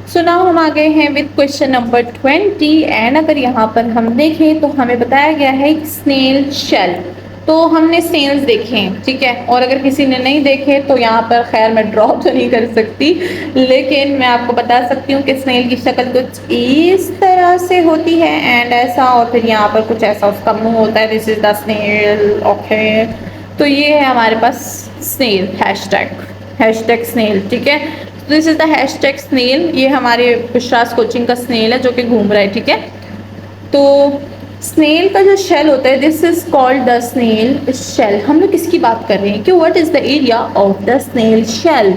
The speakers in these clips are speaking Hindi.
सो नाउ हम आ गए हैं विद क्वेश्चन नंबर 20 एंड अगर यहाँ पर हम देखें तो हमें बताया गया है स्नेल शेल। तो हमने स्नेल्स देखे हैं, ठीक है, और अगर किसी ने नहीं देखे तो यहाँ पर खैर मैं ड्रॉप तो नहीं कर सकती, लेकिन मैं आपको बता सकती हूँ कि स्नेल की शक्ल कुछ इस तरह से होती है एंड ऐसा, और फिर यहाँ पर कुछ ऐसा उसका मुंह होता है। This is the snail, okay. तो ये है हमारे पास स्नेल, हैशटैग स्नेल, ठीक है। This is the hashtag snail. ये हमारे विश्वास कोचिंग का स्नेल है जो कि घूम रहा है, ठीक है। तो स्नेल का जो शेल होता है, this is called the snail shell. हम लोग किसकी बात कर रहे हैं कि what is the area of the snail shell,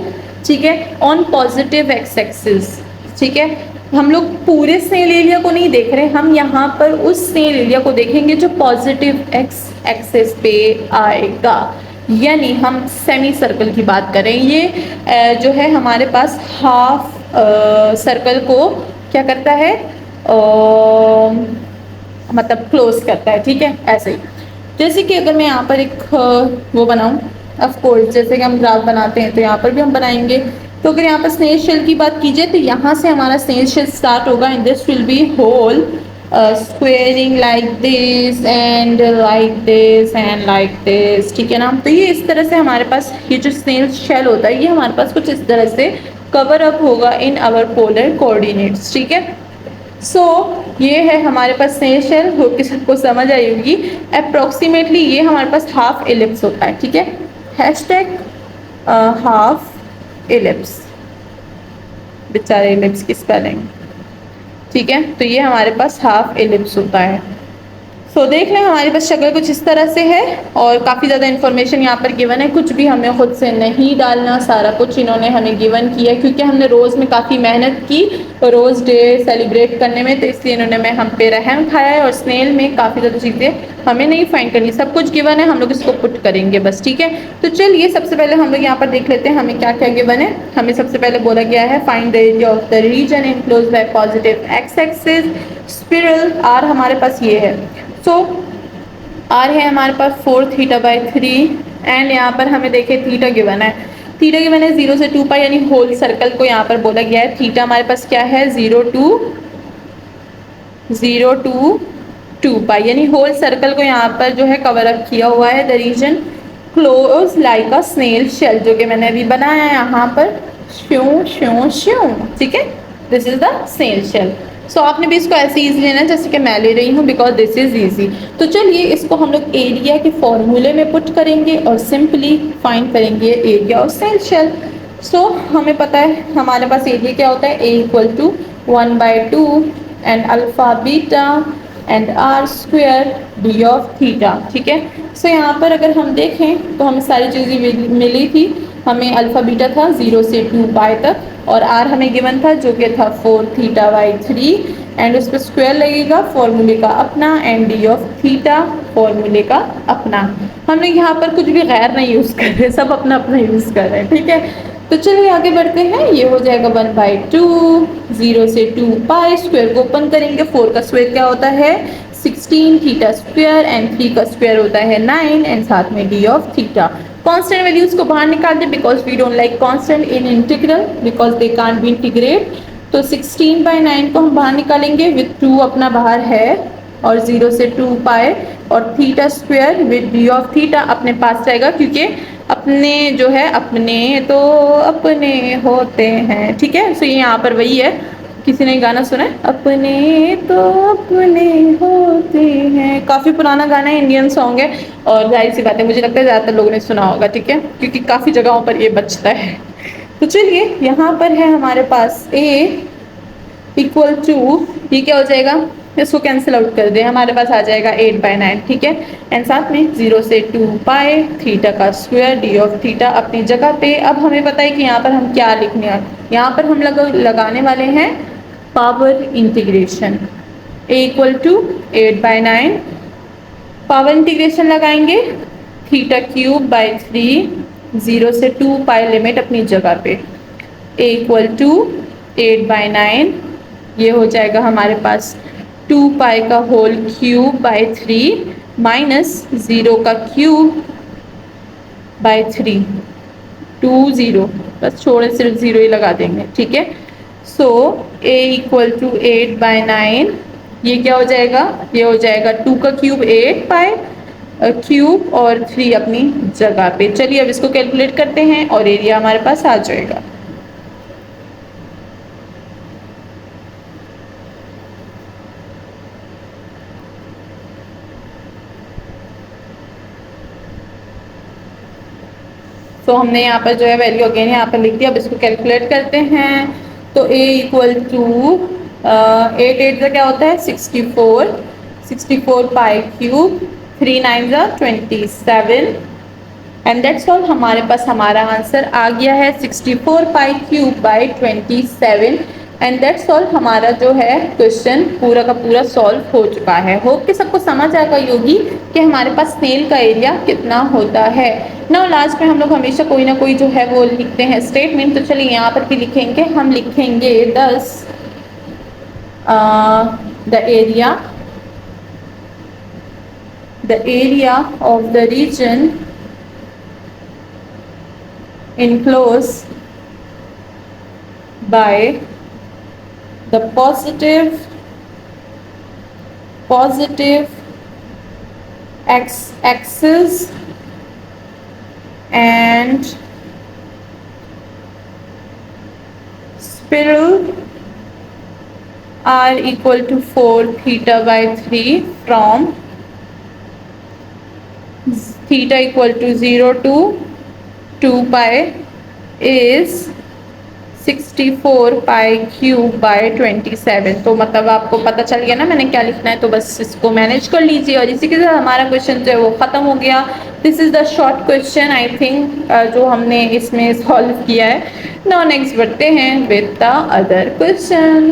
ठीक है, ऑन पॉजिटिव एक्स एक्सिस, ठीक है। हम लोग पूरे स्नेल एरिया को नहीं देख रहे, हम यहाँ पर उस स्नेल एरिया को देखेंगे जो पॉजिटिव एक्स एक्सिस पे आएगा, यानी हम सेमी सर्कल की बात करें। ये जो है हमारे पास हाफ सर्कल को क्या करता है, मतलब क्लोज करता है, ठीक है। ऐसे ही जैसे कि अगर मैं यहाँ पर एक वो बनाऊँ, ऑफ कोर्स जैसे कि हम ग्राफ बनाते हैं तो यहाँ पर भी हम बनाएंगे। तो अगर यहाँ पर स्नेल शेल की बात कीजिए तो यहाँ से हमारा स्नेल शेल स्टार्ट होगा and this will be whole squaring like this and like this and like this, ठीक है ना। तो ये इस तरह से हमारे पास ये जो स्नेल शेल होता है ये हमारे पास कुछ इस तरह से कवर अप होगा इन आवर पोलर कोऑर्डिनेट्स, ठीक है। सो ये है हमारे पास स्नेल शेल, होप कि सबको समझ आई होगी। अप्रोक्सीमेटली ये हमारे पास हाफ एलिप्स होता है, ठीक है। हैशटैग हाफ एलिप्स, बेचारे एलिप्स की स्पेलिंग, ठीक है। तो ये हमारे पास हाफ एलिप्स होता है। सो देख लें हमारे पास शक्ल कुछ इस तरह से है और काफ़ी ज़्यादा इन्फॉर्मेशन यहाँ पर गिवन है, कुछ भी हमें खुद से नहीं डालना, सारा कुछ इन्होंने हमें गिवन किया है क्योंकि हमने रोज़ में काफ़ी मेहनत की रोज़ डे सेलिब्रेट करने में, तो इसलिए इन्होंने मैं हम पे रहम खाया है। और स्नेल में काफ़ी ज़्यादा चीज़ें हमें नहीं फाइंड करनी, सब कुछ गिवन है, हम लोग इसको पुट करेंगे बस, ठीक है। तो चलिए सबसे पहले हम लोग यहाँ पर देख लेते हैं हमें क्या क्या गिवन है। हमें सबसे पहले बोला गया है find the area of the region enclose by positive x axis spiral. R हमारे पास ये है, सो आर है हमारे पास 4 θ/3 एंड यहाँ पर हमें देखे थीटा गिवन है, थीटा गिवन है 0 से 2 पाई, यानी होल सर्कल को यहाँ पर बोला गया है। थीटा हमारे पास क्या है 0 to 2 पाई, यानी होल सर्कल को यहाँ पर जो है कवर अप किया हुआ है। The reason close like a snail shell, जो कि मैंने अभी बनाया है यहाँ पर, श्यों श्यों श्यों, ठीक है। This is the snail shell. So आपने भी इसको ऐसे ईजी लेना है जैसे कि मैं ले रही हूँ, बिकॉज दिस इज ईजी। तो चलिए इसको हम लोग एरिया के फॉर्मूले में पुट करेंगे और सिंपली फाइंड करेंगे area of snail shell. So हमें पता है हमारे पास एरिया क्या होता है, A equal to 1/2 and alpha beta and r square d of theta, ठीक है। सो यहाँ पर अगर हम देखें तो हमें सारी चीज़ें मिली थी। हमें अल्फा बीटा था 0 से 2 पाई तक और आर हमें गिवन था जो कि था 4 θ/3 एंड उस पर स्क्वायर लगेगा फॉर्मूले का अपना एंड डी ऑफ थीटा फॉर्मूले का अपना। हम लोग यहाँ पर कुछ भी गैर नहीं यूज़ कर रहे, सब अपना अपना यूज़ कर रहे हैं, ठीक है। तो चलिए आगे बढ़ते हैं। ये हो जाएगा 1/2, 0 से 2 पाई, स्क्वायर को ओपन करेंगे, 4 का स्क्वायर क्या होता है 16 थीटा स्क्वायर एंड 3 का स्क्वायर होता है 9 एंड साथ में d of theta. Constant values को बाहर निकाल दे because we don't like constant in integral because they can't be integrate. तो 16/9 को हम बाहर निकालेंगे विथ 2 अपना बाहर है और 0 से 2 पाए और theta square with D of theta अपने पास रहेगा क्योंकि अपने जो है अपने तो अपने होते हैं, ठीक है। सो ये यहाँ पर वही है, किसी ने गाना सुना है, अपने तो अपने होते हैं, काफ़ी पुराना गाना है, इंडियन सॉन्ग है और जाहिर सी बात है मुझे लगता है ज़्यादातर लोगों ने सुना होगा, ठीक है, क्योंकि काफ़ी जगहों पर ये बजता है। तो चलिए यहाँ पर है हमारे पास a इक्वल टू, ये क्या हो जाएगा, इसको कैंसिल आउट कर दें, हमारे पास आ जाएगा 8/9, ठीक है। एंड साथ में 0 से 2 पाए थीटा का स्क्वायर डी ऑफ थीटा अपनी जगह पे। अब हमें पता है कि यहाँ पर हम क्या लिखने हैं, यहाँ पर हम लगाने वाले हैं power integration. a equal to 8/9 power integration लगाएंगे θ³ 0 से 2 पाई लिमिट अपनी जगह पे, a इक्वल टू 8/9 ये हो जाएगा हमारे पास 2 पाई का होल क्यूब बाई 3 माइनस 0 का क्यूब बाई 3, 2 0 बस छोड़े सिर्फ 0 ही लगा देंगे, ठीक है। सो a इक्वल टू 8/9, ये क्या हो जाएगा, ये हो जाएगा 2 का क्यूब 8 पाई क्यूब और 3 अपनी जगह पे। चलिए अब इसको कैलकुलेट करते हैं और एरिया हमारे पास आ जाएगा। तो हमने यहाँ पर जो है वैल्यू अगेन यहाँ पर लिख दिया। अब इसको कैलकुलेट करते हैं। तो a इक्वल टू 8 का क्या होता है 64, 64 पाई क्यूब, 3 9 27 एंड दैट्स ऑल। हमारे पास हमारा आंसर आ गया है 64 पाई cube by 27 and that's all. हमारा जो है क्वेश्चन पूरा का पूरा सॉल्व हो चुका है। होप कि सबको समझ आएगा योगी कि हमारे पास स्नेल का एरिया कितना होता है। ना लास्ट में हम लोग हमेशा कोई ना कोई जो है वो लिखते हैं स्टेटमेंट। तो चलिए यहाँ पर भी लिखेंगे, हम लिखेंगे thus the area of the region enclosed by the positive x-axis and spiral are equal to 4 theta by 3 from theta equal to 0 to 2 pi is 64 pi cube by 27। तो मतलब आपको पता चल गया ना मैंने क्या लिखना है, तो बस इसको मैनेज कर लीजिए और इसी के साथ हमारा क्वेश्चन जो है वो ख़त्म हो गया। This is the short question I think जो हमने इसमें सॉल्व किया है। नाउ नेक्स्ट बढ़ते हैं विद द अदर क्वेश्चन।